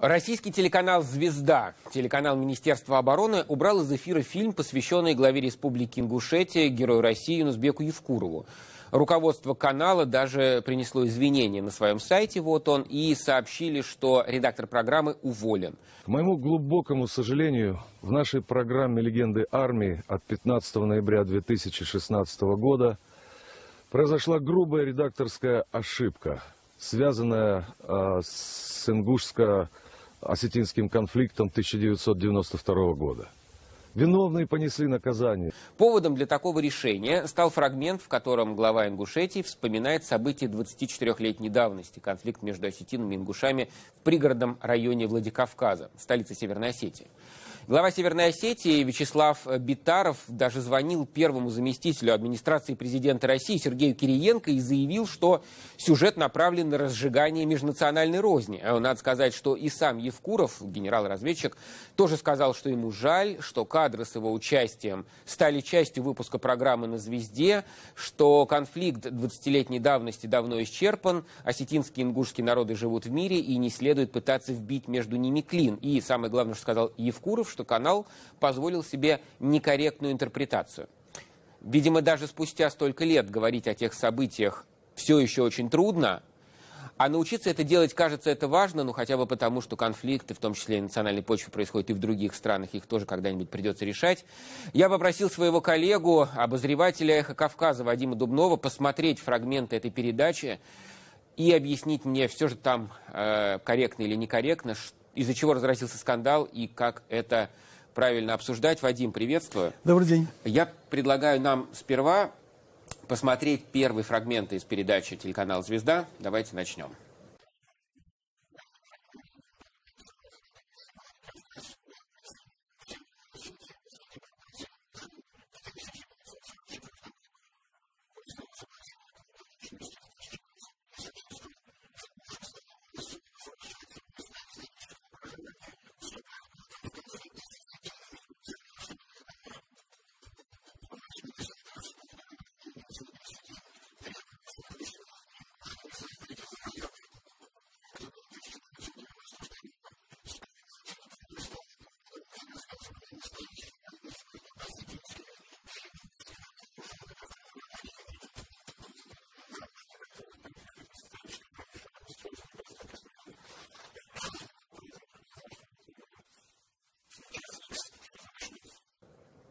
Российский телеканал «Звезда», телеканал Министерства обороны, убрал из эфира фильм, посвященный главе Республики Ингушетия, герою России Юнусбеку Евкурову. Руководство канала даже принесло извинения на своем сайте, и сообщили, что редактор программы уволен. К моему глубокому сожалению, в нашей программе «Легенды армии» от 15 ноября 2016 года произошла грубая редакторская ошибка, связанная с ингушско-осетинским конфликтом 1992 года. Виновные понесли наказание. Поводом для такого решения стал фрагмент, в котором глава Ингушетии вспоминает события 24-летней давности, конфликт между осетинами и ингушами в пригородном районе Владикавказа, столице Северной Осетии. Глава Северной Осетии Вячеслав Битаров даже звонил первому заместителю администрации президента России Сергею Кириенко и заявил, что сюжет направлен на разжигание межнациональной розни. Надо сказать, что и сам Евкуров, генерал-разведчик, тоже сказал, что ему жаль, что кадры с его участием стали частью выпуска программы на «Звезде», что конфликт 20-летней давности давно исчерпан, осетинские и ингушские народы живут в мире и не следует пытаться вбить между ними клин. И самое главное, что сказал Евкуров, что канал позволил себе некорректную интерпретацию. Видимо, даже спустя столько лет говорить о тех событиях все еще очень трудно, а научиться это делать, кажется, это важно, хотя бы потому, что конфликты, в том числе и на национальной почве, происходят и в других странах, их тоже когда-нибудь придется решать. Я попросил своего коллегу, обозревателя «Эхо Кавказа» Вадима Дубнова посмотреть фрагменты этой передачи и объяснить мне, все же там корректно или некорректно, из-за чего разразился скандал и как это правильно обсуждать. Вадим, приветствую. Добрый день. Я предлагаю нам сперва посмотреть первый фрагмент из передачи телеканала «Звезда». Давайте начнем.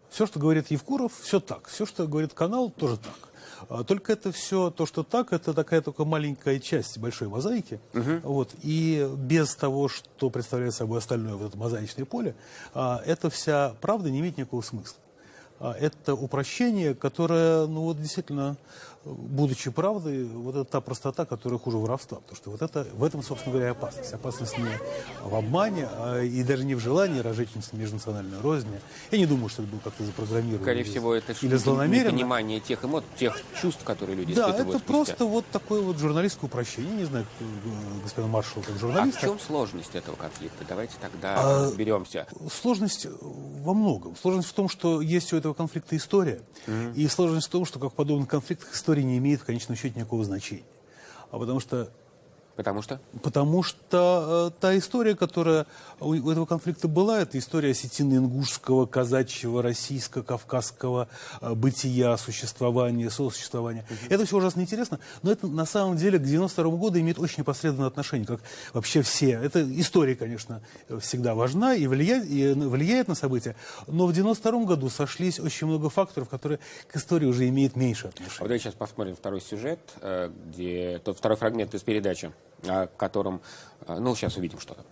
Все, что говорит Евкуров, все так. Все, что говорит канал, тоже так. Только это все, то, что так, это такая только маленькая часть большой мозаики. И без того, что представляет собой остальное вот это мозаичное поле, эта вся правда не имеет никакого смысла. Это упрощение, которое, действительно, будучи правдой, вот это та простота, которая хуже воровства. Потому что в этом, собственно говоря, опасность. Опасность не в обмане, и даже не в желании разжечь межнациональную рознь. Я не думаю, что это было как-то запрограммировано. Скорее всего, это или злонамеренно. Непонимание тех эмоций, тех чувств, которые люди испытывают. Да, это просто вот такое вот журналистское упрощение. Не знаю, господин маршал, как журналист. А в чем сложность этого конфликта? Давайте тогда разберемся. Сложность во многом. Сложность в том, что есть у этого конфликта история. И сложность в том, что как в подобных конфликтах история не имеет в конечном счете никакого значения. Потому что та история, которая у этого конфликта была, это история осетино-ингушского, казачьего, российско-кавказского бытия, существования, сосуществования. Это все ужасно интересно, но это на самом деле к 92 году имеет очень непосредственное отношение, как вообще все. Это история, конечно, всегда важна и влияет на события, но в 92 году сошлись очень много факторов, которые к истории уже имеют меньше отношения. Давайте сейчас посмотрим второй сюжет, тот второй фрагмент из передачи, о котором, сейчас увидим что-то.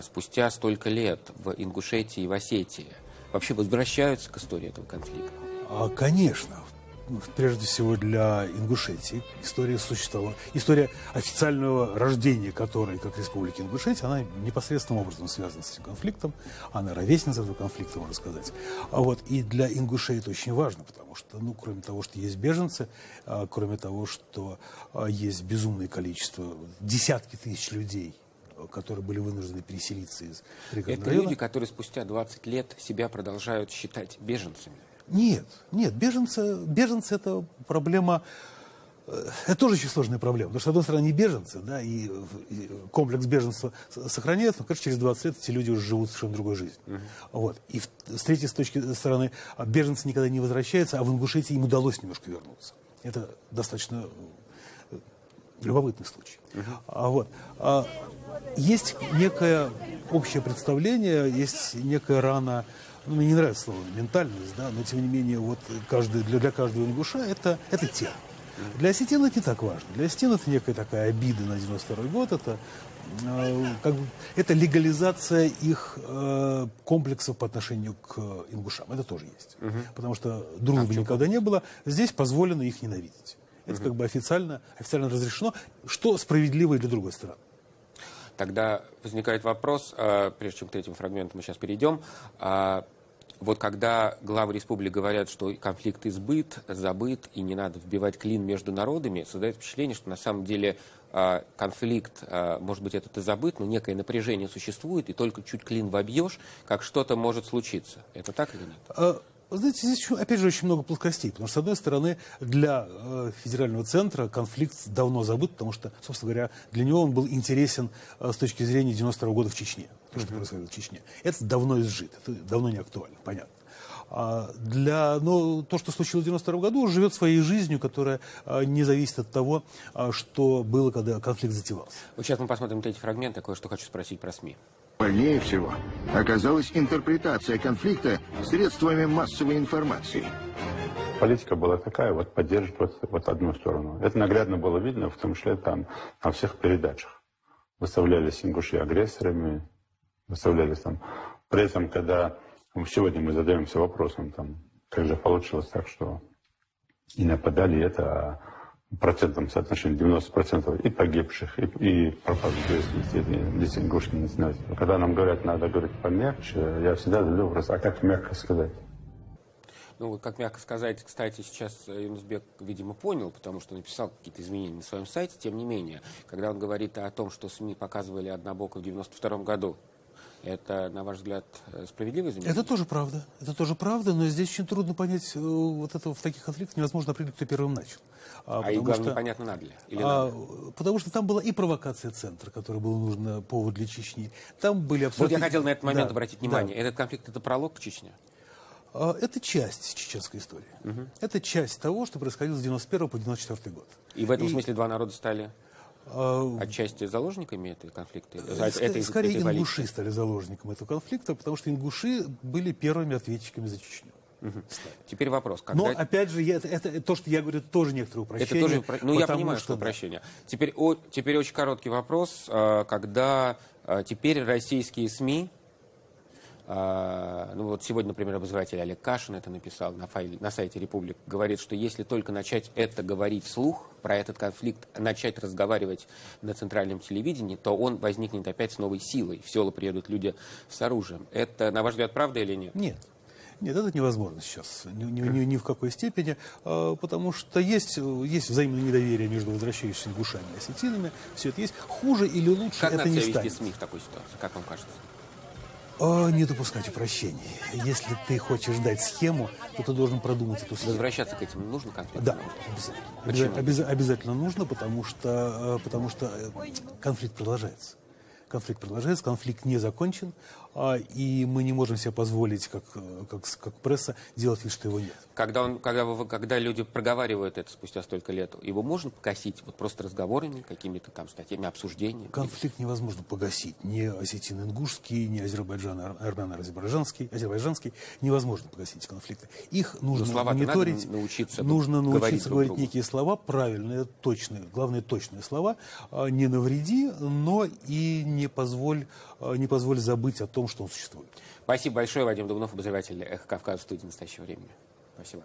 спустя столько лет в Ингушетии и в Осетии вообще возвращаются к истории этого конфликта? Конечно. Прежде всего для Ингушетии история существовала. История официального рождения которой, как Республики Ингушетия, она непосредственным образом связана с этим конфликтом. Она ровесница этого конфликта, можно сказать. И для Ингушей это очень важно, потому что, кроме того, что есть беженцы, кроме того, что есть безумное количество, десятки тысяч людей, которые были вынуждены переселиться из пригородного района. Это люди, которые спустя 20 лет себя продолжают считать беженцами? Нет, беженцы это проблема, это тоже очень сложная проблема, потому что, с одной стороны, они беженцы, да, и комплекс беженства сохраняется, но, конечно, через 20 лет эти люди уже живут совершенно другой жизнью. И с третьей точки зрения, беженцы никогда не возвращаются, а в Ингушетии им удалось немножко вернуться. Это достаточно любопытный случай. Есть некое общее представление, есть некая рана. Мне не нравится слово ментальность, да, но тем не менее для каждого ингуша это тело. Для осетин это не так важно. Для осетин это некая такая обида на 92-й год, это легализация их комплексов по отношению к ингушам. Это тоже есть. Потому что дружбы никогда не было. Здесь позволено их ненавидеть. Это официально разрешено, что справедливо и для другой стороны. Тогда возникает вопрос, прежде чем к третьему фрагменту мы сейчас перейдем, когда главы республик говорят, что конфликт забыт, и не надо вбивать клин между народами, создает впечатление, что на самом деле конфликт, может быть, этот и забыт, но некое напряжение существует, и только чуть клин вобьешь, как что-то может случиться. Это так или нет? Знаете, здесь, опять же, очень много плоскостей, потому что, с одной стороны, для федерального центра конфликт давно забыт, потому что, собственно говоря, для него он был интересен с точки зрения 92-го года в Чечне, то, что происходило в Чечне. Это давно изжито, это давно не актуально, понятно. Но то, что случилось в 92 году, живет своей жизнью, которая не зависит от того, что было, когда конфликт затевался. Вот сейчас мы посмотрим третий фрагмент, кое-что хочу спросить про СМИ. Больнее всего оказалась интерпретация конфликта средствами массовой информации. Политика была такая, поддерживать одну сторону. Это наглядно было видно, в том числе там на всех передачах. Выставлялись ингуши агрессорами, выставлялись там. При этом, когда сегодня мы задаемся вопросом, как же получилось так, что и нападали это процентном соотношении 90% и погибших, и пропавших здесь ингушские национальности. Когда нам говорят, надо говорить помягче, я всегда задаю вопрос, а как мягко сказать? Как мягко сказать, кстати, сейчас Юнусбек, видимо, понял, потому что написал какие-то изменения на своем сайте, тем не менее, когда он говорит о том, что СМИ показывали однобоко в 92 году, это, на ваш взгляд, справедливое замечание? Это тоже правда, но здесь очень трудно понять, в таких конфликтах невозможно определить, кто первым начал. И главное, непонятно, надо ли? Или надо? Потому что там была и провокация центра, которой был нужен повод для Чечни. Там были абсолютно... Я хотел на этот момент обратить внимание. Этот конфликт – это пролог к Чечне? Это часть чеченской истории. Это часть того, что происходило с 91 по 94 год. И в этом смысле два народа стали отчасти заложниками этой конфликта? Скорее, ингуши стали заложниками этого конфликта, потому что ингуши были первыми ответчиками за Чечню. Теперь вопрос. Но, опять же, это то, что я говорю, это тоже некоторое упрощение. Это тоже, я понимаю, что упрощение. Теперь очень короткий вопрос. Когда теперь российские СМИ, сегодня, например, обозреватель Олег Кашин это написал на сайте «Републик», говорит, что если только начать это говорить вслух, про этот конфликт, начать разговаривать на центральном телевидении, то он возникнет опять с новой силой. В села приедут люди с оружием. Это, на ваш взгляд, правда или нет? Нет, это невозможно сейчас, ни в какой степени, потому что есть взаимное недоверие между возвращающимися ингушами и осетинами, все это есть. Хуже или лучше как это не станет. Как надо себя вести СМИ в такой ситуации, как вам кажется? Не допускать упрощений. Если ты хочешь дать схему, то ты должен продумать эту схему. Возвращаться к этим нужно конфликту? Да, обязательно нужно, потому что конфликт продолжается. Конфликт не закончен, и мы не можем себе позволить, как пресса, делать вид, что его нет. Когда люди проговаривают это спустя столько лет, его можно погасить просто разговорами, какими-то статьями, обсуждениями? Конфликт невозможно погасить. Ни осетино-ингушский, ни армяно-азербайджанский невозможно погасить эти конфликты. Их нужно мониторить, нужно научиться говорить некие слова правильные, точные, главное, точные слова. Не навреди, но и не не позволь забыть о том, что он существует. Спасибо большое. Вадим Дубнов, обозреватель «Эхо Кавказа» в студии «Настоящего времени». Спасибо.